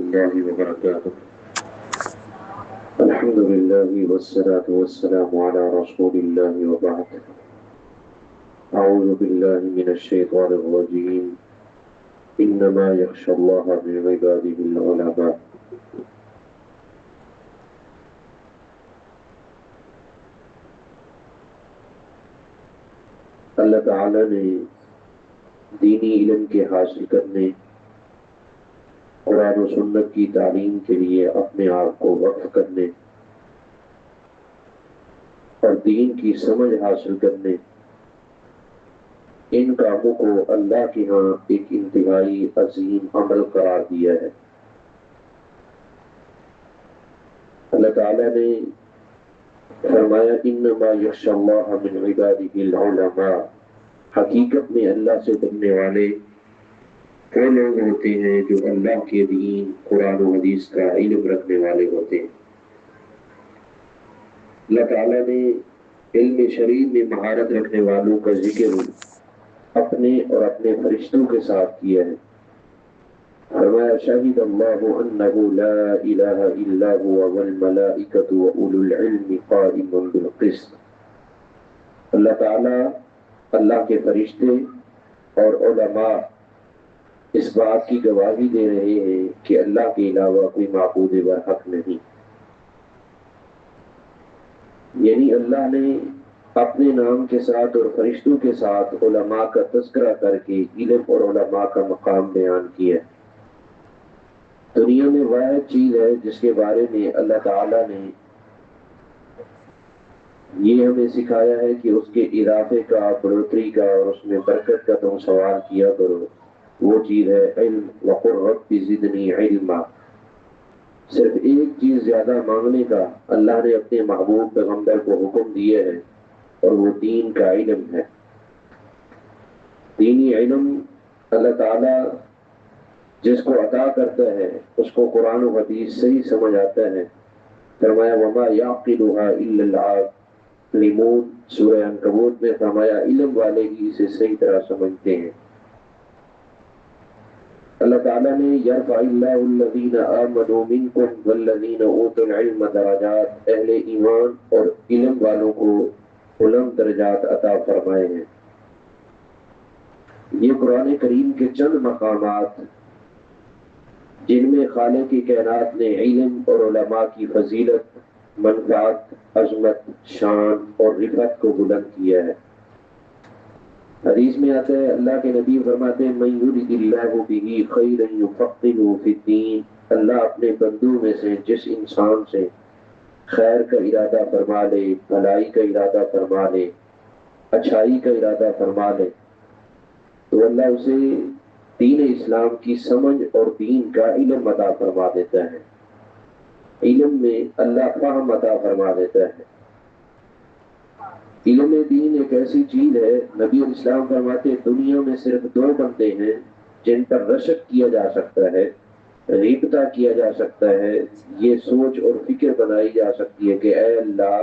الله وبركاته. الحمد لله والصلاة والسلام على رسول الله وبعد. أعوذ بالله من الشيطان الرجيم. إنما يخشى الله من عباده العلماء. اللہ تعالیٰ نے دینی علم کے حاصل کرنے، قرآن و سنت کی تعلیم کے لیے اپنے آپ کو وقف کرنے اور دین کی سمجھ حاصل کرنے، ان کاموں کو اللہ کے ہاں ایک انتہائی عظیم عمل قرار دیا ہے۔ اللہ تعالیٰ نے فرمایا انما یخشی اللہ من عبادہ العلماء، حقیقت میں اللہ سے ڈرنے والے وہ لوگ ہوتے ہیں جو اللہ کے دین، قرآن و حدیث کا علم رکھنے والے ہوتے ہیں۔ اللہ تعالیٰ نے علم شرعی میں مہارت رکھنے والوں کا ذکر اپنے اور اپنے فرشتوں کے ساتھ کیا ہے۔ فرمایا شہد اللہ انہ لا الہ الا هو والملائکۃ واولو العلم قائما بالقسط۔ اللہ تعالیٰ، اللہ کے فرشتے اور علماء اس بات کی گواہی دے رہے ہیں کہ اللہ کے علاوہ کوئی معبود برحق نہیں، یعنی اللہ نے اپنے نام کے ساتھ اور فرشتوں کے ساتھ علماء کا تذکرہ کر کے علم اور علماء کا مقام بیان کیا۔ دنیا میں واحد چیز ہے جس کے بارے میں اللہ تعالیٰ نے یہ ہمیں سکھایا ہے کہ اس کے اضافے کا، بڑھوتری کا اور اس میں برکت کا تم سوال کیا کرو، وہ چیز ہے علم۔ وَقُلْ رَبِّ زِدْنِي عِلْمًا۔ صرف ایک چیز زیادہ مانگنے کا اللہ نے اپنے محبوب پیغمبر کو حکم دیا ہے، اور وہ دین کا علم ہے۔ دینی علم اللہ تعالیٰ جس کو عطا کرتا ہے اس کو قرآن و حدیث صحیح سمجھ آتا ہے۔ فرمایا وَمَا يَعْقِلُهَا إِلَّا الْعَالِمُونَ۔ سورہ عنکبوت میں فرمایا علم والے ہی اسے صحیح طرح سمجھتے ہیں۔ اللہ تعالیٰ نے یرفع اللہ الذین آمنوا منکم والذین اوتوا العلم درجات، اہل ایمان اور علم والوں کو بلند درجات عطا فرمائے ہیں۔ یہ قرآن کریم کے چند مقامات جن میں خالق کی کائنات نے علم اور علماء کی فضیلت، منفعت، عظمت، شان اور رفعت کو بلند کیا ہے۔ حدیث میں آتا ہے اللہ کے نبی فرماتے ہیں من یرد اللہ بہ خیرا یفقہہ فی الدین۔ اللہ اپنے بندوں میں سے جس انسان سے خیر کا ارادہ فرما لے، بھلائی کا ارادہ فرما لے، اچھائی کا ارادہ فرما لے، تو اللہ اسے دین اسلام کی سمجھ اور دین کا علم عطا فرما دیتا ہے۔ علم میں اللہ فہم عطا فرما دیتا ہے۔ علم دین ایک ایسی چیز ہے، نبی اسلام فرماتے دنیا میں صرف دو بندے ہیں جن پر رشک کیا جا سکتا ہے، غیبتہ کیا جا سکتا ہے، یہ سوچ اور فکر بنائی جا سکتی ہے کہ اے اللہ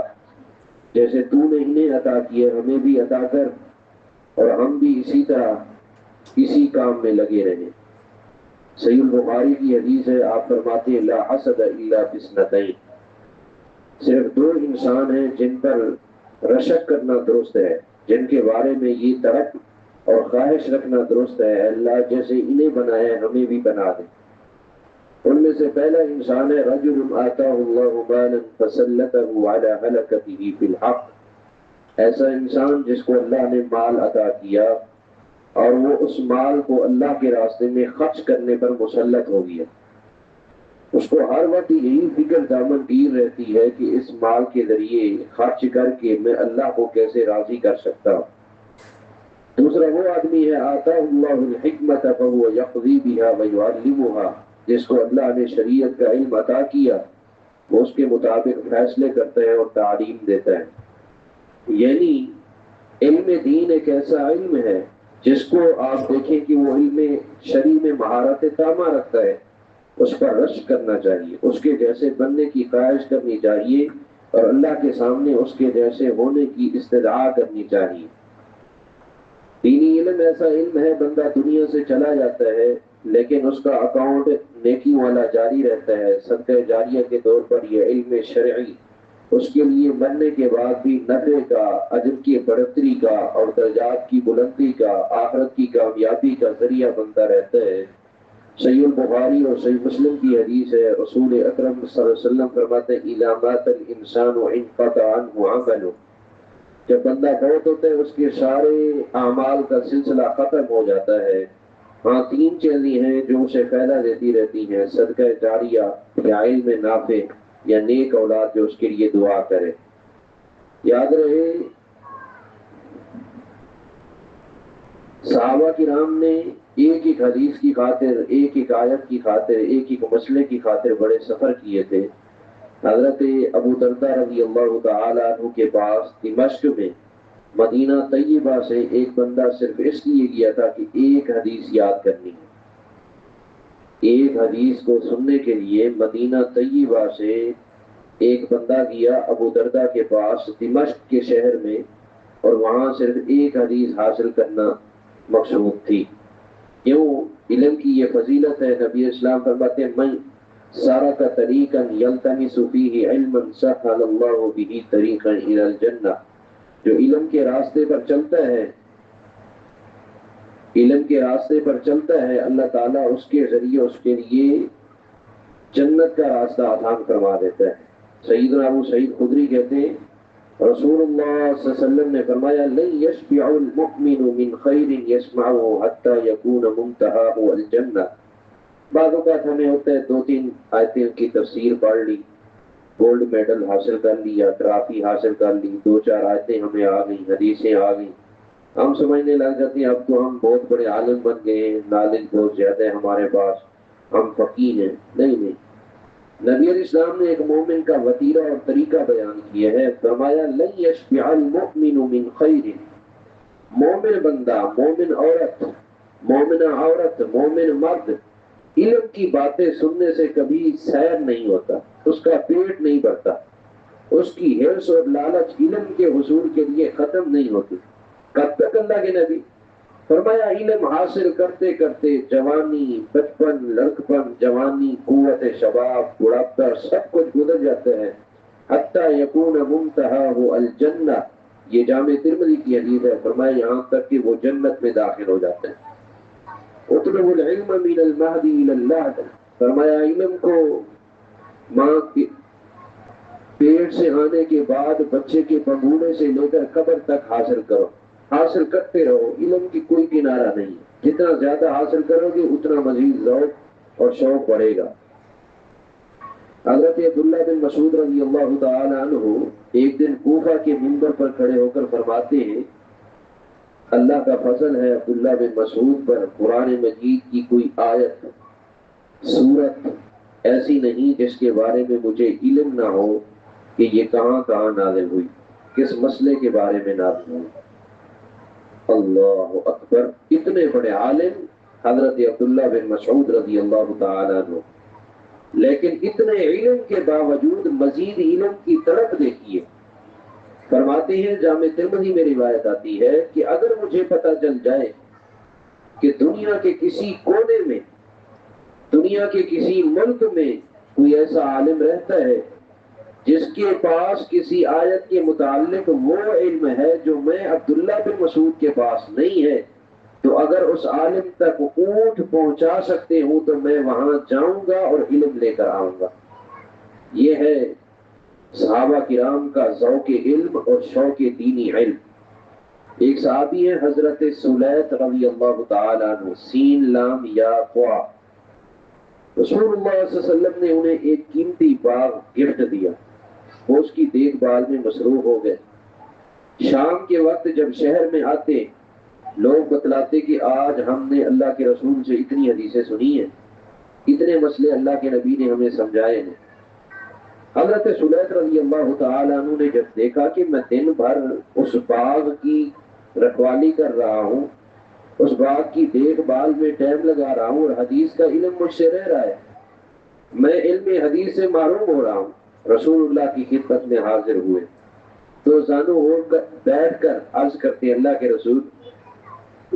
جیسے تو نے انہیں عطا کیا ہمیں بھی عطا کر، اور ہم بھی اسی طرح اسی کام میں لگے رہیں۔ صحیح البخاری کی حدیث ہے، آپ فرماتے ہیں لا حسد الا بسنتین، صرف دو انسان ہیں جن پر رشک کرنا درست ہے، جن کے بارے میں یہ طرف اور خواہش رکھنا درست ہے اللہ جیسے انہیں بنایا ہمیں بھی بنا دے۔ ان میں سے پہلا انسان ہے رجل آتاہ اللہ مالا فسلطہ علی ہلکتہ فی الحق، ایسا انسان جس کو اللہ نے مال عطا کیا اور وہ اس مال کو اللہ کے راستے میں خرچ کرنے پر مسلط ہو گیا۔ اس کو ہر وقت یہی فکر دامن گیر رہتی ہے کہ اس مال کے ذریعے خرچ کر کے میں اللہ کو کیسے راضی کر سکتا ہوں۔ دوسرا وہ آدمی ہے آتاہ اللہ الحکمت فہو یقضی بہا ویعلمہا، جس کو اللہ نے شریعت کا علم عطا کیا، وہ اس کے مطابق فیصلے کرتا ہے اور تعلیم دیتا ہے۔ یعنی علم دین ایک ایسا علم ہے جس کو آپ دیکھیں کہ وہ علم شرعی میں مہارت تامہ رکھتا ہے، اس پر رشک کرنا چاہیے، اس کے جیسے بننے کی خواہش کرنی چاہیے اور اللہ کے سامنے اس کے جیسے ہونے کی استدعا کرنی چاہیے۔ دینی علم ایسا علم ہے بندہ دنیا سے چلا جاتا ہے لیکن اس کا اکاؤنٹ نیکیوں والا جاری رہتا ہے، صدقہ جاریہ کے طور پر یہ علم شرعی اس کے لیے مرنے کے بعد بھی نفع کا، اجر کی بڑھتری کا اور درجات کی بلندی کا، آخرت کی کامیابی کا ذریعہ بنتا رہتا ہے۔ صحیح البخاری اور صحیح مسلم کی حدیث ہے، رسول اکرم صلی اللہ علیہ وسلم فرماتے ہیں اذا مات الانسان انقطع عنه عمله، جب بندہ فوت ہوتا ہے اس کے سارے اعمال کا سلسلہ ختم ہو جاتا ہے۔ ہاں تین چیزیں ہیں جو اسے فائدہ دیتی رہتی ہیں، صدقہ جاریہ یا علم نافع یا نیک اولاد جو اس کے لیے دعا کرے۔ یاد رہے صحابہ کرام نے ایک ایک حدیث کی خاطر، ایک ایک آیت کی خاطر، ایک ایک مسئلے کی خاطر بڑے سفر کیے تھے۔ حضرت ابو درداء رضی اللہ تعالیٰ عنہ کے پاس دمشق میں مدینہ طیبہ سے ایک بندہ صرف اس لیے گیا تھا کہ ایک حدیث یاد کرنی ہے۔ ایک حدیث کو سننے کے لیے مدینہ طیبہ سے ایک بندہ گیا ابو درداء کے پاس دمشق کے شہر میں، اور وہاں صرف ایک حدیث حاصل کرنا مقصود تھی۔ کیوں؟ علم کی یہ فضیلت ہے۔ نبی اسلام فرماتے ہیں من سارک طریقا یلتمس فیہ علما سہل اللہ بہ طریقا الی الجنہ، جو علم کے راستے پر چلتا ہے، علم کے راستے پر چلتا ہے، اللہ تعالیٰ اس کے ذریعے اس کے لیے جنت کا راستہ آسان فرما دیتا ہے۔ سیدنا ابو سعید خدری کہتے ہیں رسول اللہ صلی اللہ علیہ وسلم نے فرمایا لن یشبع المؤمن من خیر یسمعه حتی یکون منتہاہ الجنہ۔ بعض اوقات ہمیں ہوتا ہے دو تین آیتیں کی تفسیر پڑھ لی، گولڈ میڈل حاصل کر لی یا ٹرافی حاصل کر لی، دو چار آیتیں ہمیں آ گئیں، حدیثیں آ گئیں، ہم سمجھنے لگ جاتے ہیں اب تو ہم بہت بڑے عالم بن گئے ہیں، نالج بہت زیادہ ہے ہمارے پاس، ہم فقیہ ہیں۔ نہیں، نبی علیہ السلام نے ایک مومن کا وتیرہ اور طریقہ بیان کیا ہے، فرمایا لن یشبع المؤمن من خیر، مومن بندہ، مومن عورت، مومنہ عورت، مومن مرد علم کی باتیں سننے سے کبھی سیر نہیں ہوتا، اس کا پیٹ نہیں بھرتا، اس کی حرص اور لالچ علم کے حصول کے لیے ختم نہیں ہوتی۔ کب تک؟ اللہ کے نبی فرمایا علم حاصل کرتے کرتے جوانی، بچپن، لڑکپن، جوانی، قوت شباب، بڑھاپا سب کچھ گزر جاتا ہے، حتی یکون منتہاہ الجنہ، یہ جامع ترمذی کی حدیث ہے، فرمایا یہاں تک کہ وہ جنت میں داخل ہو جاتے ہیں۔ اطلب العلم من المہد الی اللحد، فرمایا علم کو ماں کے پیٹ سے آنے کے بعد بچے کے پنگوڑے سے لے کر قبر تک حاصل کرو، حاصل کرتے رہو، علم کی کوئی کنارہ نہیں، جتنا زیادہ حاصل کرو گے اتنا مزید ذوق اور شوق بڑھے گا۔ حضرت عبداللہ بن مسعود رضی اللہ تعالی عنہ ایک دن کوفہ کے منبر پر کھڑے ہو کر فرماتے ہیں اللہ کا فضل ہے عبداللہ بن مسعود پر، قرآن مجید کی کوئی آیت، سورت ایسی نہیں جس کے بارے میں مجھے علم نہ ہو کہ یہ کہاں کہاں نازل ہوئی، کس مسئلے کے بارے میں نازل ہوئی۔ اللہ اکبر، اتنے بڑے عالم حضرت عبداللہ بن مسعود رضی اللہ تعالی عنہ، لیکن اتنے علم کے باوجود مزید علم کی طرف دیکھیے۔ فرماتے ہیں جامع ترمذی میں روایت آتی ہے کہ اگر مجھے پتہ چل جائے کہ دنیا کے کسی کونے میں، دنیا کے کسی ملک میں کوئی ایسا عالم رہتا ہے جس کے پاس کسی آیت کے متعلق وہ علم ہے جو میں عبداللہ بن مسعود کے پاس نہیں ہے، تو اگر اس عالم تک اونٹ پہنچا سکتے ہوں تو میں وہاں جاؤں گا اور علم لے کر آؤں گا۔ یہ ہے صحابہ کرام کا ذوق علم اور شوق دینی علم۔ ایک صحابی ہے حضرت سلیط رضی اللہ تعالی عنہ، سین لام یا قوا، رسول اللہ صلی اللہ علیہ وسلم نے انہیں ایک قیمتی باغ گفٹ دیا، وہ اس کی دیکھ بھال میں مصروف ہو گئے۔ شام کے وقت جب شہر میں آتے لوگ بتلاتے کہ آج ہم نے اللہ کے رسول سے اتنی حدیثیں سنی ہیں، اتنے مسئلے اللہ کے نبی نے ہمیں سمجھائے ہیں۔ حضرت سلیط رضی اللہ تعالی عنہ نے جب دیکھا کہ میں دن بھر اس باغ کی رکھوالی کر رہا ہوں، اس باغ کی دیکھ بھال میں ٹائم لگا رہا ہوں اور حدیث کا علم مجھ سے رہ رہا ہے، میں علم حدیث سے محروم ہو رہا ہوں، رسول اللہ کی خدمت میں حاضر ہوئے تو زانو ہو کر بیٹھ کر عرض کرتے اللہ کے رسول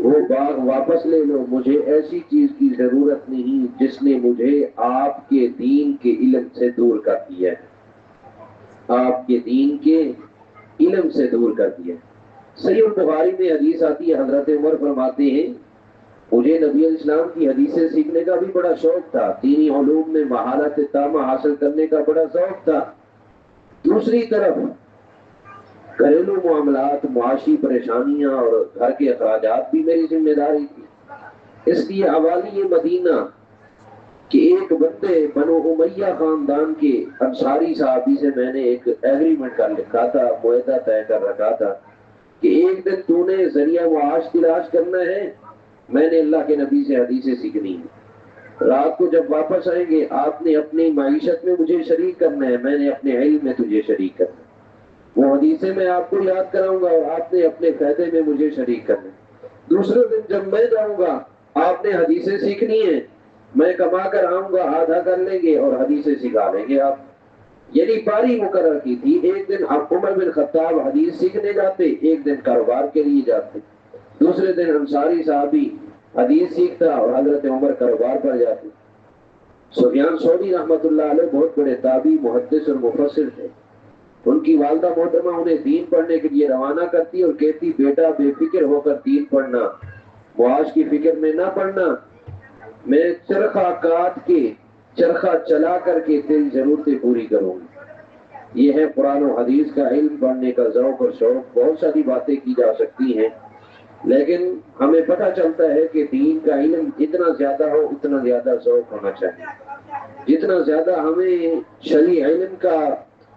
وہ باغ واپس لے لو، مجھے ایسی چیز کی ضرورت نہیں جس نے مجھے آپ کے دین کے علم سے دور کر دیا ہے، آپ کے دین کے علم سے دور کر دیا ہے۔ صحیح البخاری میں حدیث آتی ہے، حضرت عمر فرماتے ہیں مجھے نبی علیہ السلام کی حدیثیں سیکھنے کا بھی بڑا شوق تھا، دینی علوم میں مہارت تامہ حاصل کرنے کا بڑا شوق تھا، دوسری طرف گھریلو معاملات، معاشی پریشانیاں اور گھر کے اخراجات بھی میری ذمہ داری تھی۔ اس لیے حوالی مدینہ کہ ایک بندے بنو امیہ خاندان کے انصاری صحابی سے میں نے ایک ایگریمنٹ کر لکھا تھا، معاہدہ طے کر رکھا تھا کہ ایک دن تو نے ذریعہ معاش تلاش کرنا ہے، میں نے اللہ کے نبی سے حدیثیں سیکھنی ہے، رات کو جب واپس آئیں گے آپ نے اپنی معیشت میں مجھے شریک کرنا ہے، میں نے اپنے علم میں تجھے شریک کرنا ہے، وہ حدیثیں میں آپ کو یاد کراؤں گا اور آپ نے اپنے فائدے میں مجھے شریک کرنا ہے۔ دوسرے دن جب میں جاؤں گا آپ نے حدیثیں سیکھنی ہیں، میں کما کر آؤں گا، آدھا کر لیں گے اور حدیثیں سکھا لیں گے آپ۔ یعنی پاری مقرر کی تھی، ایک دن عمر بن خطاب حدیث سیکھنے جاتے، ایک دن کاروبار کے لیے جاتے، دوسرے دن انصاری صحابی حدیث سیکھتا اور حضرت عمر کاروبار پر جاتے۔ سفیان ثوری رحمۃ اللہ علیہ بہت بڑے تابعی، محدث اور مفسر تھے، ان کی والدہ محترمہ انہیں دین پڑھنے کے لیے روانہ کرتی اور کہتی بیٹا بے فکر ہو کر دین پڑھنا، معاش کی فکر میں نہ پڑھنا، میں چرخہ کاٹ کے چرخہ چلا کر کے تیری ضرورتیں پوری کروں گی۔ یہ ہے قرآن و حدیث کا علم، پڑھنے کا ذوق اور شوق۔ بہت ساری باتیں کی جا سکتی ہیں لیکن ہمیں پتہ چلتا ہے کہ دین کا علم جتنا زیادہ ہو اتنا زیادہ ذوق ہونا چاہیے، جتنا زیادہ ہمیں شرعی علم کا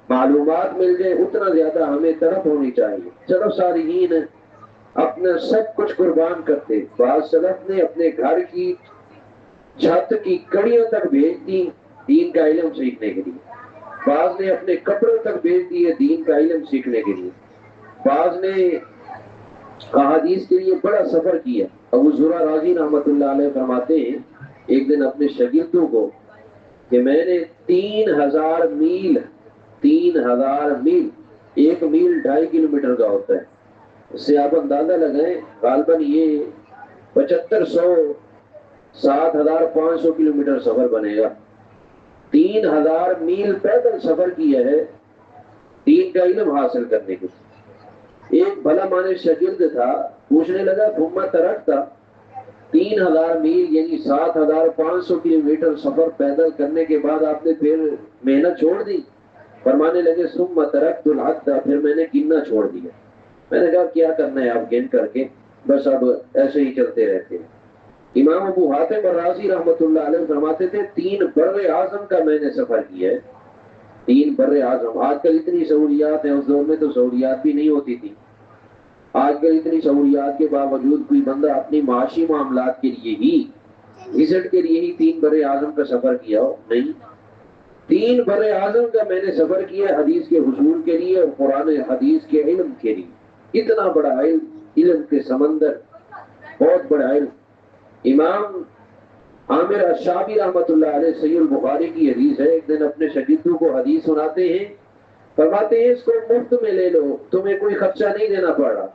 معلومات مل جائے اتنا زیادہ ہمیں طرف ہونی چاہیے۔ سلف صالحین اپنا سب کچھ قربان کرتے، بعض سلف نے اپنے گھر کی چھت کی کڑیوں تک بھیج دی دین کا علم سیکھنے کے لیے، بعض نے اپنے کپڑوں تک بھیج دیے دین کا علم سیکھنے کے لیے، بعض نے احادیث کے لیے بڑا سفر کیا۔ ابو زرع راضی رحمۃ اللہ علیہ فرماتے ہیں ایک دن اپنے شاگردوں کو کہ میں نے 3000 میل، 3000 میل، ایک میل 2.5 کلومیٹر کا ہوتا ہے، اس سے آپ اندازہ لگائیں غالباً یہ 7500 7500 کلومیٹر سفر بنے گا۔ 3000 میل پیدل سفر کیا ہے دین کا علم حاصل کرنے کے۔ ایک بھلا مانے شاگرد تھا، پوچھنے لگا ثم ترکتا، 3000 میل یعنی 7500 کلومیٹر سفر پیدل کرنے کے بعد آپ نے پھر محنت چھوڑ دی؟ فرمانے لگے ثم ترکت العد، پھر میں نے گننا چھوڑ دیا۔ میں نے کہا کیا کرنا ہے آپ گن کر کے، بس اب ایسے ہی چلتے رہتے ہیں۔ امام ابو حاتم الرازی رحمۃ اللہ علیہ فرماتے تھے 3 بر اعظم کا میں نے سفر کیا ہے، 3 بر اعظم۔ آج کل اتنی سہولیات ہیں، اس دور میں تو سہولیات بھی نہیں ہوتی تھی۔ آج کل اتنی سہولیات کے باوجود کوئی بندہ اپنی معاشی معاملات کے لیے ہی، وزٹ کے لیے ہی 3 بر اعظم کا سفر کیا ہو؟ نہیں، 3 بر اعظم کا میں نے سفر کیا حدیث کے حصول کے لیے اور قرآن حدیث کے علم کے لیے۔ اتنا بڑا علم، علم کے سمندر، بہت بڑا علم۔ امام عامر الشعبی رحمۃ اللہ علیہ صحیح البخاری کی حدیث ہے، ایک دن اپنے شاگردوں کو حدیث سناتے ہیں، فرماتے ہیں اس کو مفت میں لے لو، تمہیں کوئی خرچہ نہیں دینا پڑ رہا،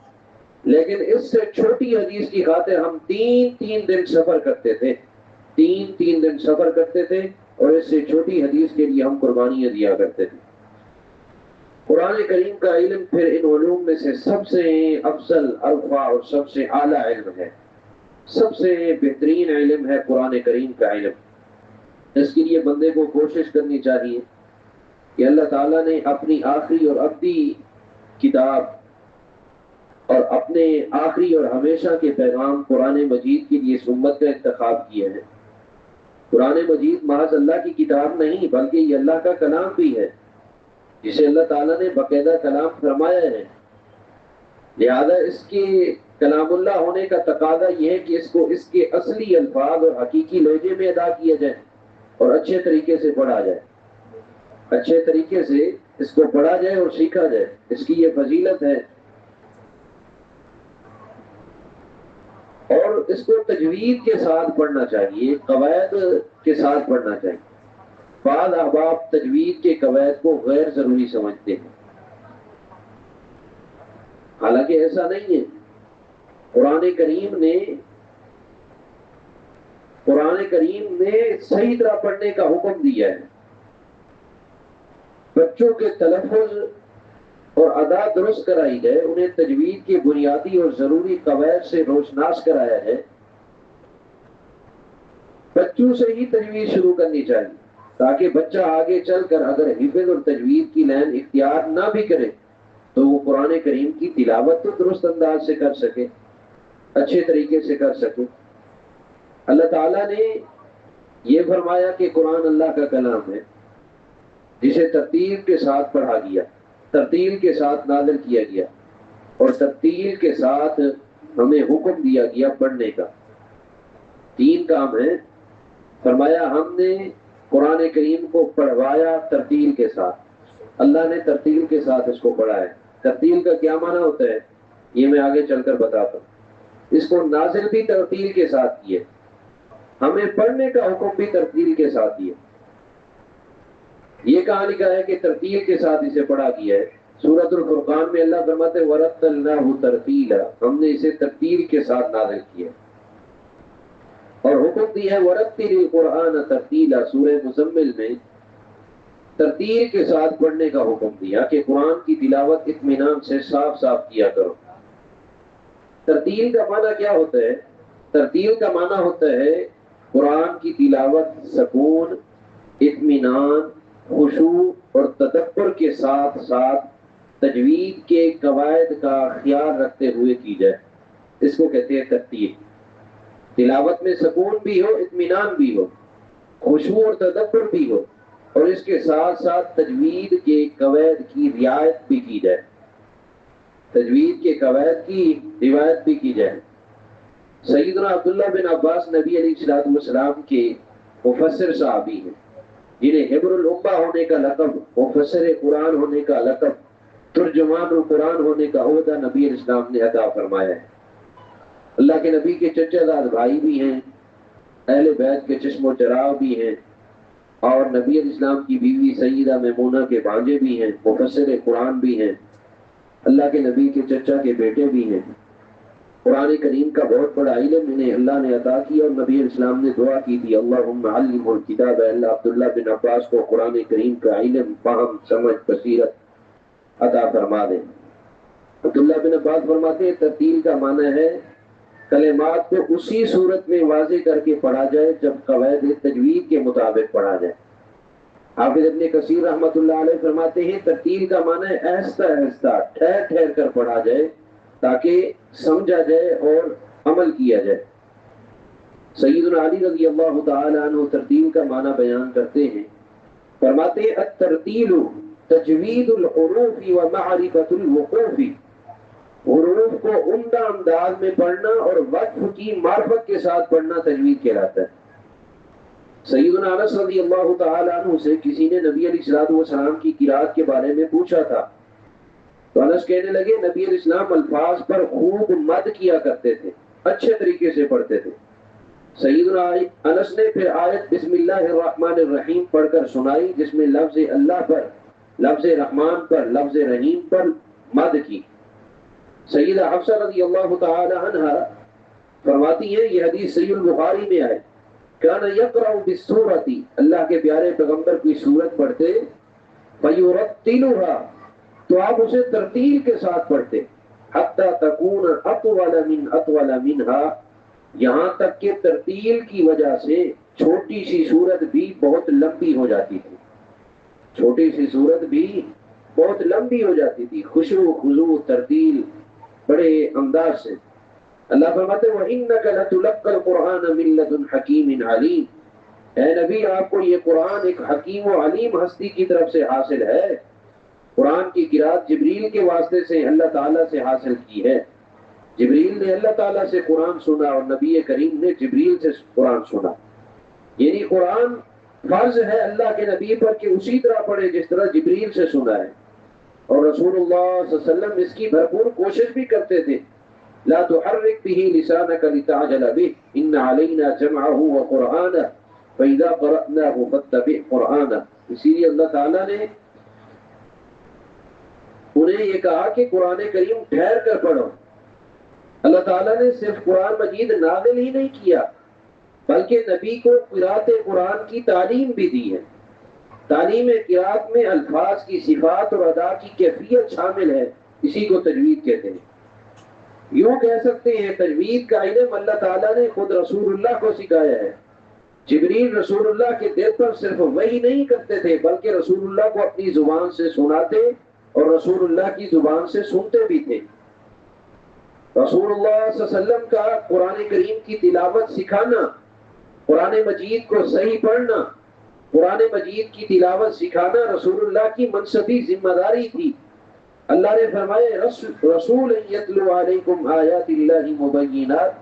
لیکن اس سے چھوٹی حدیث کی خاطر ہم 3 دن سفر کرتے تھے، 3 دن سفر کرتے تھے اور اس سے چھوٹی حدیث کے لیے ہم قربانیاں دیا کرتے تھے۔ قرآن کریم کا علم پھر ان علوم میں سے سب سے افضل، ارفع اور سب سے اعلیٰ علم ہے، سب سے بہترین علم ہے قرآن کریم کا علم۔ اس کے لیے بندے کو کوشش کرنی چاہیے کہ اللہ تعالیٰ نے اپنی آخری اور ابدی کتاب اور اپنے آخری اور ہمیشہ کے پیغام قرآن مجید کے لیے اس امت کا انتخاب کیا ہے۔ قرآن مجید محض اللہ کی کتاب نہیں بلکہ یہ اللہ کا کلام بھی ہے، جسے اللہ تعالیٰ نے باقاعدہ کلام فرمایا ہے، لہذا اس کے کلام اللہ ہونے کا تقاضا یہ ہے کہ اس کو اس کے اصلی الفاظ اور حقیقی لہجے میں ادا کیا جائے اور اچھے طریقے سے پڑھا جائے، اچھے طریقے سے اس کو پڑھا جائے اور سیکھا جائے، اس کی یہ فضیلت ہے۔ اور اس کو تجوید کے ساتھ پڑھنا چاہیے، قواعد کے ساتھ پڑھنا چاہیے۔ بعض احباب تجوید کے قواعد کو غیر ضروری سمجھتے ہیں، حالانکہ ایسا نہیں ہے۔ قرآن کریم نے صحیح طرح پڑھنے کا حکم دیا ہے، بچوں کے تلفظ اور ادا درست کرائی ہے، انہیں تجوید کے بنیادی اور ضروری قواعد سے روشناس کرایا ہے۔ بچوں سے ہی تجوید شروع کرنی چاہیے تاکہ بچہ آگے چل کر اگر حفظ اور تجوید کی لائن اختیار نہ بھی کرے تو وہ قرآن کریم کی تلاوت تو درست انداز سے کر سکے، اچھے طریقے سے کر سکے۔ اللہ تعالیٰ نے یہ فرمایا کہ قرآن اللہ کا کلام ہے جسے ترتیل کے ساتھ پڑھا گیا، ترتیل کے ساتھ نازل کیا گیا، اور ترتیل کے ساتھ ہمیں حکم دیا گیا پڑھنے کا۔ 3 کام ہیں۔ فرمایا ہم نے قرآن کریم کو پڑھوایا ترتیل کے ساتھ، اللہ نے ترتیل کے ساتھ اس کو پڑھا ہے۔ ترتیل کا کیا معنی ہوتا ہے یہ میں آگے چل کر بتاتا ہوں۔ اس کو نازل بھی ترتیل کے ساتھ کیے، ہمیں پڑھنے کا حکم بھی ترتیل کے ساتھ دیا۔ یہ کہاں لکھا ہے کہ ترتیل کے ساتھ اسے پڑھا گیا ہے؟ سورۃ الفرقان میں اللہ فرماتے ہیں وَرَتَّلْنَاهُ تَرْتِيلًا، ہم نے اسے ترتیل کے ساتھ نازل کیا اور حکم دیا ہے وَرَتِّلِ الْقُرْآنَ تَرْتِيلًا، سورہ مزمل میں ترتیل کے ساتھ پڑھنے کا حکم دیا کہ قرآن کی تلاوت اطمینان سے صاف صاف کیا کرو۔ ترتیل کا معنی کیا ہوتا ہے؟ ترتیل کا معنی ہوتا ہے قرآن کی تلاوت سکون، اطمینان، خشوع اور تدبر کے ساتھ ساتھ تجوید کے قواعد کا خیال رکھتے ہوئے کی جائے، اس کو کہتے ہیں ترتیل۔ تلاوت میں سکون بھی ہو، اطمینان بھی ہو، خشوع اور تدبر بھی ہو، اور اس کے ساتھ ساتھ تجوید کے قواعد کی رعایت بھی کی جائے، تجوید کے قواعد کی روایت بھی کی جائے۔ سیدنا عبداللہ بن عباس نبی علیہ السلام کے مفسر صحابی ہیں جنہیں حبر الامہ ہونے کا لقب، مفسر قرآن ہونے کا لقب، ترجمان القرآن ہونے کا عہدہ نبی علیہ السلام نے عطا فرمایا ہے۔ اللہ کے نبی کے چچا زاد بھائی بھی ہیں، اہل بیت کے چشم و چراغ بھی ہیں، اور نبی علیہ السلام کی بیوی سیدہ میمونہ کے بھانجے بھی ہیں، مفسر قرآن بھی ہیں، اللہ کے نبی کے چچا کے بیٹے بھی ہیں۔ قرآن کریم کا بہت بڑا علم انہیں اللہ نے عطا کیا، اور نبی علیہ السلام نے دعا کی تھی اللہم علمہ الکتاب، اللہ عبداللہ بن عباس کو قرآن کریم کا علم، فہم، سمجھ، بصیرت عطا فرما دیں۔ عبداللہ بن عباس فرماتے ہیں ترتیل کا معنی ہے کلمات کو اسی صورت میں واضح کر کے پڑھا جائے جب قواعد تجوید کے مطابق پڑھا جائے۔ حافظ ابن کثیر رحمۃ اللہ علیہ فرماتے ہیں ترتیل کا معنی ہے آہستہ آہستہ، ٹھہر ٹھہر کر پڑھا جائے تاکہ سمجھا جائے اور عمل کیا جائے۔ سیدنا علی رضی اللہ تعالی عنہ ترتیل کا معنی بیان کرتے ہیں، فرماتے ہیں الترتیل تجوید الحروف ومعرفت الوقوف، حروف کو عمدہ انداز میں پڑھنا اور وقف کی معرفت کے ساتھ پڑھنا تجوید کہلاتا ہے۔ سیدنا انس رضی اللہ تعالی عنہ سے کسی نے نبی علیہ السلام کی قرات کے بارے میں پوچھا تھا، تو انس کہنے لگے نبی علیہ السلام الفاظ پر خوب مد کیا کرتے تھے، اچھے طریقے سے پڑھتے تھے۔ سیدنا انس نے پھر آیت بسم اللہ الرحمن الرحیم پڑھ کر سنائی جس میں لفظ اللہ پر، لفظ رحمان پر، لفظ رحیم پر مد کی۔ سیدہ حفصہ رضی اللہ تعالی عنہ فرماتی ہیں یہ حدیث صحیح البخاری میں ہے، کان یقرأ بالسورۃ، اللہ کے پیارے پیغمبر کوئی سورت پڑھتے فیرتلها، تو آپ اسے ترتیل کے ساتھ پڑھتے، حتی تکون اطول منها، یہاں تک کہ ترتیل کی وجہ سے چھوٹی سی سورت بھی بہت لمبی ہو جاتی تھی، چھوٹی سی سورت بھی بہت لمبی ہو جاتی تھی، خشوع خضوع ترتیل بڑے انداز سے۔ اللہ فرماتے ہیں وَإِنَّكَ لَتُلَقَّى الْقُرْآنَ مِن لَّدُنْ حَكِيمٍ عَلِيمٍ، اے نبی آپ کو یہ قرآن ایک حکیم و علیم ہستی کی طرف سے حاصل ہے۔ قرآن کی قرات جبریل کے واسطے سے اللہ تعالیٰ سے حاصل کی ہے، جبریل نے اللہ تعالیٰ سے قرآن سنا اور نبی کریم نے جبریل سے قرآن سنا، یعنی قرآن فرض ہے اللہ کے نبی پر کہ اسی طرح پڑھے جس طرح جبریل سے سنا ہے، اور رسول اللہ صلی اللہ علیہ وسلم اس کی بھرپور کوشش بھی کرتے تھے۔ لا تحرک به لسانك لتعجل به ان علينا جمعه وقرآنه فاذا قرأناه فاتبع قرآنه، اسی لیے اللہ تعالیٰ نے انہیں یہ کہا کہ قرآن کریم ٹھہر کر پڑھو، اللہ تعالیٰ نے صرف قرآن مجید نازل ہی نہیں کیا بلکہ نبی کو قرات قرآن کی تعلیم بھی دی ہے۔ تعلیم قرات میں الفاظ کی صفات اور ادا کی کیفیت شامل ہے، اسی کو تجوید کہتے ہیں۔ یوں کہہ سکتے ہیں تجوید کا علم اللہ تعالیٰ نے خود رسول اللہ کو سکھایا ہے۔ جبریل رسول اللہ کے دل پر صرف وحی نہیں کرتے تھے بلکہ رسول اللہ کو اپنی زبان سے سناتے اور رسول اللہ کی زبان سے سنتے بھی تھے۔ رسول اللہ صلی اللہ علیہ وسلم کا قرآن کریم کی تلاوت سکھانا، قرآن مجید کو صحیح پڑھنا، قرآن مجید کی تلاوت سکھانا رسول اللہ کی منصبی ذمہ داری تھی۔ اللہ نے فرمایا رسول یتلو علیکم آیات اللہ مبینات،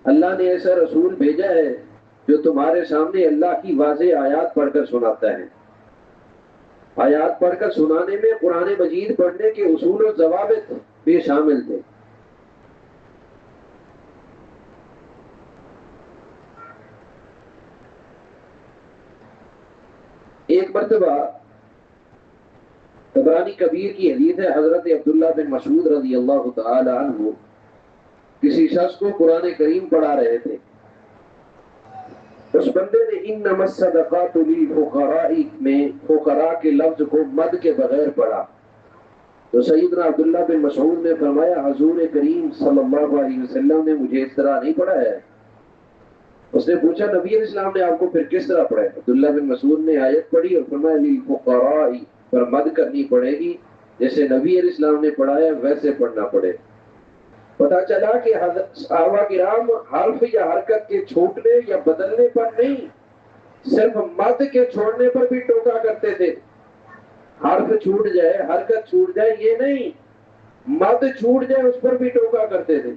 اللہ نے ایسا رسول بھیجا ہے جو تمہارے سامنے اللہ کی واضح آیات پڑھ کر سناتا ہے۔ آیات پڑھ کر سنانے میں قرآن مجید پڑھنے کے اصول و ضوابط بھی شامل تھے۔ ایک مرتبہ طبرانی کبیر کی حدیث ہے، حضرت عبداللہ بن مسعود رضی اللہ تعالی عنہ کسی شخص کو قرآن کریم پڑھا رہے تھے۔ اس بندے نے انما الصدقات للفقراء میں فقراء کے لفظ کو مد کے بغیر پڑھا تو سیدنا عبداللہ بن مسعود نے فرمایا حضور کریم صلی اللہ علیہ وسلم نے مجھے اس طرح نہیں پڑھایا ہے۔ اس نے پوچھا نبی علیہ السلام نے آپ کو پھر کس طرح پڑھایا؟ عبداللہ بن مسعود نے آیت پڑھی اور فرمایا للفقراء پر مد کرنی پڑے گی، جیسے نبی علیہ السلام نے پڑھایا ویسے پڑھنا پڑے۔ پتہ چلا کہ صحابہ کرام حرف یا حرکت کے چھوٹنے یا بدلنے پر نہیں، صرف مد کے چھوڑنے پر بھی ٹوکا کرتے تھے۔ حرف چھوٹ جائے، حرکت چھوٹ جائے یہ نہیں، مد چھوٹ جائے اس پر بھی ٹوکا کرتے تھے۔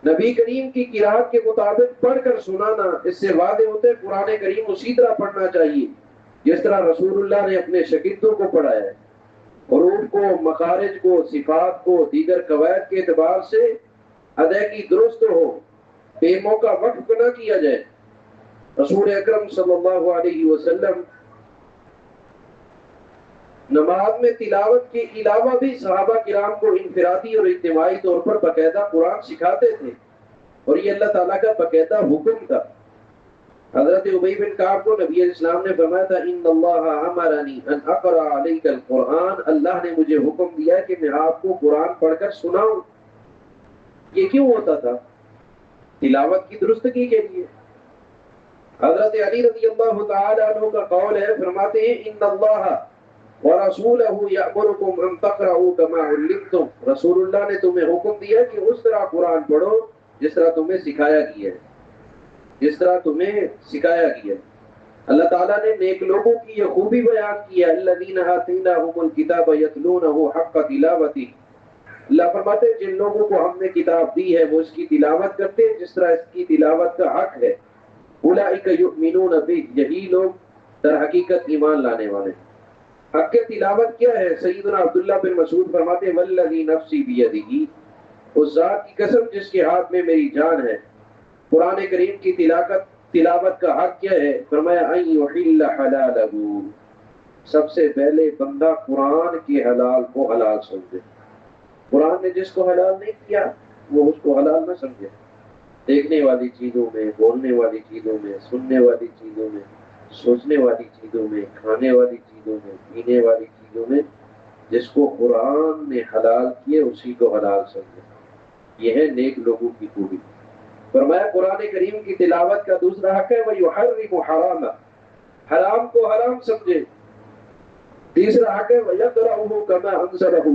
نبی کریم کی قرات کے مطابق پڑھ کر سنانا، اس سے واضح ہوتے قرآن کریم اسی طرح پڑھنا چاہیے جس طرح رسول اللہ نے اپنے شاگردوں کو پڑھایا ہے۔ حروف کو، مخارج کو، صفات کو، دیگر قواعد کے اعتبار سے ادائیگی درست ہو، بے موقع وقف نہ کیا جائے۔ رسول اکرم صلی اللہ علیہ وسلم نماز میں تلاوت کے علاوہ بھی صحابہ کرام کو انفرادی اور اجتماعی طور پر باقاعدہ قرآن سکھاتے تھے، اور یہ اللہ تعالیٰ کا باقاعدہ حکم تھا۔ حضرت ابی بن کعب کو نبی علیہ السلام نے فرمایا تھا ان اللہ امرنی ان اقرأ علیک القرآن، اللہ نے مجھے حکم دیا کہ میں آپ کو قرآن پڑھ کر سناؤں۔ یہ کیوں ہوتا تھا؟ تلاوت کی درستگی کے لیے۔ حضرت علی رضی اللہ تعالی عنہ کا قول ہے، فرماتے ہیں ان اللہ ورسولہ یأمرکم ان تقرؤوا کما علمتم، رسول اللہ نے تمہیں حکم دیا کہ اس طرح قرآن پڑھو جس طرح تمہیں سکھایا گیا ہے، جس طرح تمہیں سکھایا گیا۔ اللہ تعالیٰ نے نیک لوگوں کی یہ خوبی بیان کی ہے الذین آتیناہم الکتاب یتلونہ حق تلاوتہ، اللہ فرماتے ہیں جن لوگوں کو ہم نے کتاب دی ہے وہ اس کی تلاوت کرتے ہیں جس طرح اس کی تلاوت کا حق ہے۔ اولئک یؤمنون بہ، یہی لوگ در حقیقت ایمان لانے والے۔ حق کی تلاوت کیا ہے؟ سیدنا عبداللہ بن مسعود فرماتے ہیں والذی نفسی بیدہ، اس ذات کی قسم جس کے ہاتھ میں میری جان ہے، قرآن کریم کی تلاوت کا حق کیا ہے؟ فرمایا ان یحل حلالہ، سب سے پہلے بندہ قرآن کے حلال کو حلال سمجھے۔ قرآن نے جس کو حلال نہیں کیا وہ اس کو حلال نہ سمجھے۔ دیکھنے والی چیزوں میں، بولنے والی چیزوں میں، سننے والی چیزوں میں، سوچنے والی چیزوں میں، کھانے والی چیزوں میں، پینے والی چیزوں میں جس کو قرآن نے حلال کیے اسی کو حلال سمجھے۔ یہ ہے نیک لوگوں کی خوبی۔ فرمایا قرآن کریم کی تلاوت کا دوسرا حق ہے وَيُحَرِّمُ حَرَامًا، حرام کو حرام سمجھے۔ تیسرا حق ہے وَيَقْرَأُهُ كَمَا أَنزَلَهُ،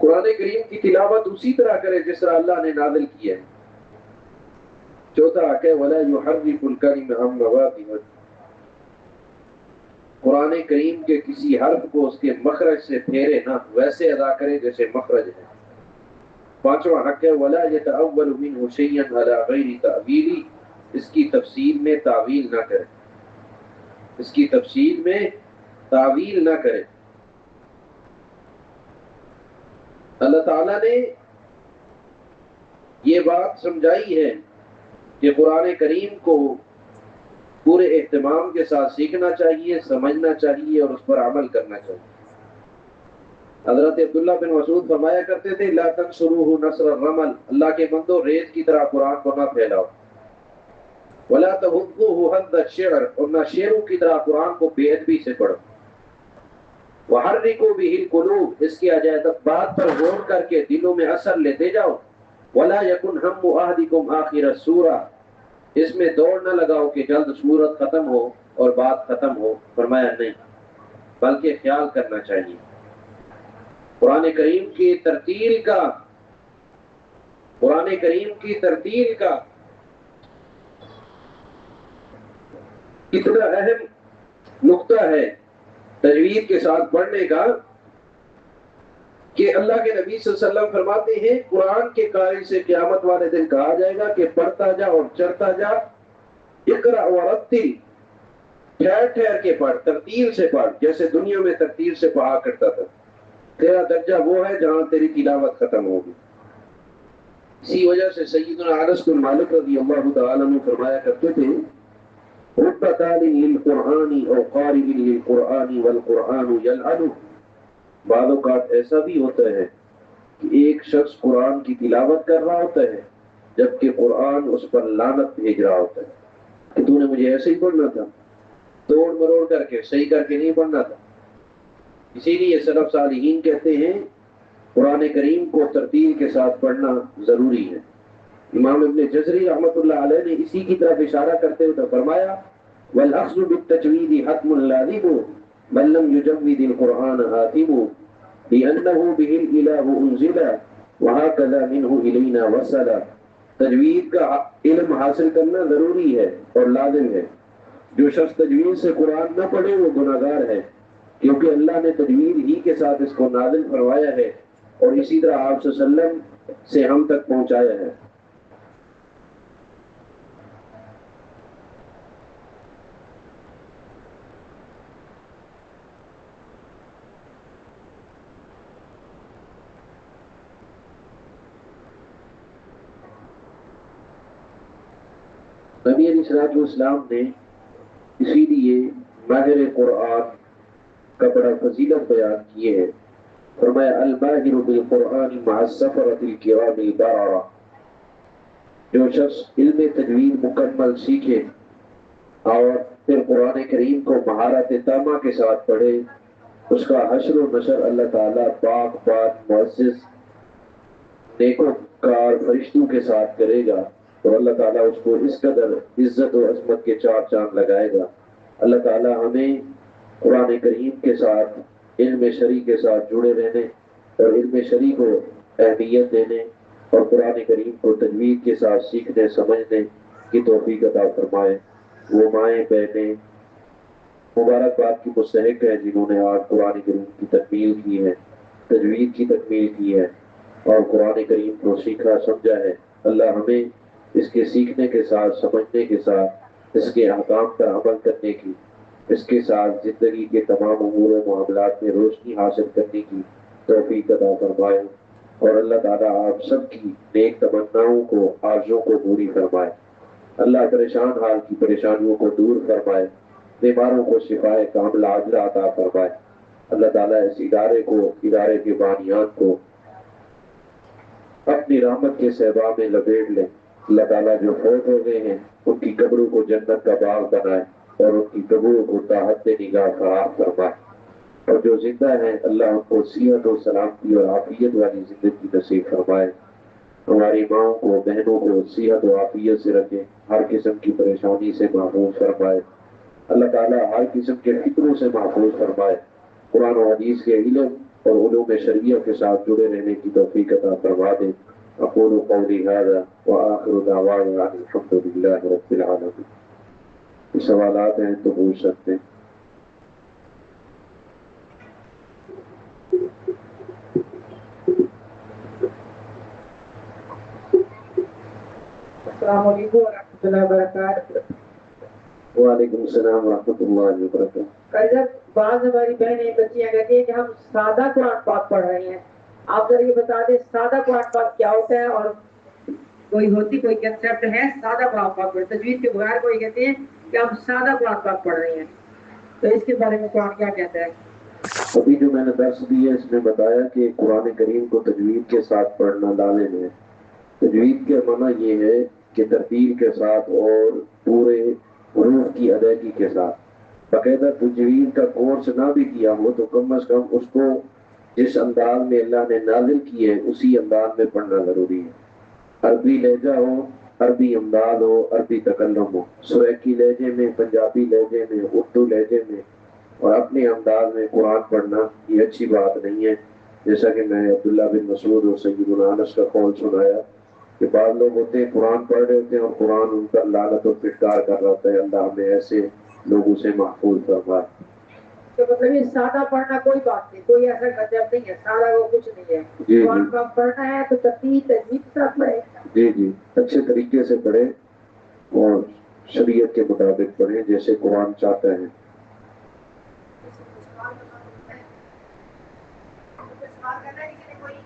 قرآن کریم کی تلاوت اسی طرح کرے جس طرح اللہ نے نازل کیا ہے۔ چوتھا حق ہے وَلَا يُحَرِّفُ الْكَلِمَ عَن مَّوَاضِعِهِ، قرآن کریم کے کسی حرف کو اس کے مخرج سے پھیرے نہ، ویسے ادا کرے جیسے مخرج ہے۔ پانچواں حق ہے وَلَا يَتَأَوَّلُ مِنْهُ شَيْئًا عَلَى غَيْرِ تَأْوِيلِ، اس کی تفسیر میں تعویل نہ کرے، اس کی تفسیر میں تعویل نہ کرے۔ اللہ تعالیٰ نے یہ بات سمجھائی ہے کہ قرآن کریم کو پورے اہتمام کے ساتھ سیکھنا چاہیے، سمجھنا چاہیے اور اس پر عمل کرنا چاہیے۔ حضرت عبداللہ بن مسعود فرمایا کرتے تھے لا تنصروہ نصر الرمل، اللہ کے بندو ریت کی طرح قرآن کو نہ پھیلاؤ، ولا تحضوہ حد الشعر، اور نہ شعروں کی طرح قرآن کو بے ادبی سے پڑھو، وحرکوا بہ القلوب، اس کی بات پر غور کر کے دلوں میں اثر لیتے جاؤ، ولا یکن ہم احدکم آخر السورہ، اس میں دوڑ نہ لگاؤ کہ جلد سورت ختم ہو اور بات ختم ہو، فرمایا نہیں بلکہ خیال کرنا چاہیے۔ قرآن کریم کی ترتیل کا کتنا اہم نقطہ ہے تجوید کے ساتھ پڑھنے کا، کہ اللہ کے نبی صلی اللہ علیہ وسلم فرماتے ہیں قرآن کے قاری سے قیامت والے دن کہا جائے گا کہ پڑھتا جا اور چڑھتا جا، اقرأ ورتل، ٹھہر ٹھہر کے پڑھ، ترتیل سے پڑھ، جیسے دنیا میں ترتیل سے پڑھا کرتا تھا، تیرا درجہ وہ ہے جہاں تیری تلاوت ختم ہوگی۔ اسی وجہ سے سیدنا انس بن مالک رضی اللہ تعالیٰ عنہ فرمایا کرتے تھے رب تالٍ للقرآن او قارئ للقرآن والقرآن یلعنہ، بعض اوقات ایسا بھی ہوتا ہے کہ ایک شخص قرآن کی تلاوت کر رہا ہوتا ہے جبکہ قرآن اس پر لعنت بھیج رہا ہوتا ہے کہ تو نے مجھے ایسے ہی پڑھنا تھا، توڑ مروڑ کر کے صحیح کر کے نہیں پڑھنا تھا۔ اسی لیے سلف صالحین کہتے ہیں قرآن کریم کو ترتیل کے ساتھ پڑھنا ضروری ہے۔ امام ابن جزری رحمۃ اللہ علیہ نے اسی کی طرف اشارہ کرتے ہوئے فرمایا والأخذ بالتجوید حتم لازم من لم يجود القرآن حاتم لأنه به الإله أنزل وهكذا منه إلينا وصل، تجوید کا علم حاصل کرنا ضروری ہے اور لازم ہے، جو شخص تجوید سے قرآن نہ پڑھے وہ گناہگار ہے، کیونکہ اللہ نے تجوید ہی کے ساتھ اس کو نازل فرمایا ہے اور اسی طرح آپ صلی اللہ علیہ وسلم سے ہم تک پہنچایا ہے۔ نبی علیہ السلام نے اسی لیے ماہر قرآن کا بڑا فضیلت بیان کیے ہے، فرمایا الماہر بالقرآن مع السفرۃ الکرام البررہ، جو شخص علم تجوید مکمل سیکھے اور پھر قرآن کریم کو مہارت تامہ کے ساتھ پڑھے، اس کا حشر و نشر اللہ تعالیٰ پاک پاک معزز نیکوکار فرشتوں کے ساتھ کرے گا، اور اللہ تعالیٰ اس کو اس قدر عزت و عظمت کے چار چاند لگائے گا۔ اللہ تعالیٰ ہمیں قرآن کریم کے ساتھ علم شرعی کے ساتھ جڑے رہنے اور علم شرعی کو اہمیت دینے اور قرآن کریم کو تجوید کے ساتھ سیکھنے سمجھنے کی توفیق عطا فرمائے۔ وہ مائیں بہنیں مبارکباد کی مستحق ہیں جنہوں نے آج قرآن کریم کی تکمیل کی ہے، تجوید کی تکمیل کی ہے اور قرآن کریم کو سیکھا سمجھا ہے۔ اللہ ہمیں اس کے سیکھنے کے ساتھ سمجھنے کے ساتھ اس کے احکام پر عمل کرنے کی، اس کے ساتھ زندگی کے تمام امور و معاملات میں روشنی حاصل کرنے کی توفیق عطا فرمائے، اور اللہ تعالیٰ آپ سب کی نیک تمناؤں کو آرزوں کو پوری فرمائے۔ اللہ پریشان حال کی پریشانیوں کو دور فرمائے، بیماروں کو شفائے کاملہ عاجلہ عطا فرمائے۔ اللہ تعالیٰ اس ادارے کے بانیان کو اپنی رحمت کے صحبا میں لپیٹ لے۔ اللہ تعالیٰ جو فوت ہو گئے ہیں ان کی قبروں کو جنت کا باغ بنائے اور ان کی قبروں کو تحت نگاہ فراہم فرمائے، اور جو زندہ ہیں اللہ ان کو صحت و سلامتی اور عافیت والی زندگی نصیب فرمائے۔ ہماری ماؤں کو بہنوں کو صحت و عافیت سے رکھے، ہر قسم کی پریشانی سے محفوظ فرمائے۔ اللہ تعالیٰ ہر قسم کے فکروں سے محفوظ فرمائے، قرآن و حدیث کے علم اور علوم شرعیہ کے ساتھ جڑے رہنے کی توفیق عطا فرما دے۔ اقول قولی ھذا وآخر دعوانا ان الحمد للہ رب العالمین۔ سوالات ہیں تو پوچھ سکتے ہیں۔ السلام علیکم ورحمۃ اللہ وبرکاتہ۔ وعلیکم السلام ورحمۃ اللہ وبرکاتہ۔ جب بعض ہماری بہنیں بچیاں کہتی ہیں کہ ہم سادہ قرآن پاک پڑھ رہے ہیں، آپ ذرا یہ بتا دیں سادہ قرآن پاک کیا ہوتا ہے، اور کوئی کنسیپٹ ہے سادہ قرآن پاک پڑھ، تجوید کے بغیر کوئی کہتے ہیں کہ ہم سادہ قرآن پاک پڑھ رہے ہیں، تو اس کے بارے میں قرآن کیا کہتا ہے؟ ابھی جو میں نے درس دی ہے اس میں بتایا کہ قرآن کریم کو تجوید کے ساتھ پڑھنا لازم ہے. تجوید کے معنی یہ ہے کہ ترتیل کے ساتھ اور پورے حروف کی ادائیگی کے ساتھ. باقاعدہ تجوید کا کورس نہ بھی کیا ہو تو کم از کم اس کو جس انداز میں اللہ نے نازل کی ہے اسی انداز میں پڑھنا ضروری ہے. عربی لہجہ ہو، عربی انداز ہو، عربی تکلم ہو، سریکی لہجے میں، پنجابی لہجے میں، اردو لہجے میں اور اپنے انداز میں قرآن پڑھنا یہ اچھی بات نہیں ہے. جیسا کہ میں عبداللہ بن مسعود اور سیدنا انس کا قول سنایا کہ بعض لوگ ہوتے ہیں قرآن پڑھ رہے ہوتے ہیں اور قرآن ان پر لعنت اور پھٹکار کر رہا ہوتا ہے. اللہ ہمیں ایسے لوگوں سے محفوظ فرمائے. تو مطلب یہ سادہ پڑھنا کوئی بات نہیں، کوئی ایسا گجب نہیں ہے، سادہ وہ کچھ نہیں ہے. جی قرآن کا پڑھنا ہے تو ترتیب تجوید کے ساتھ پڑھے. جی جی اچھے طریقے سے پڑھیں اور شریعت کے مطابق پڑھیں جیسے قرآن چاہتا ہے. سوال کرنا ہے کسی نے کوئی؟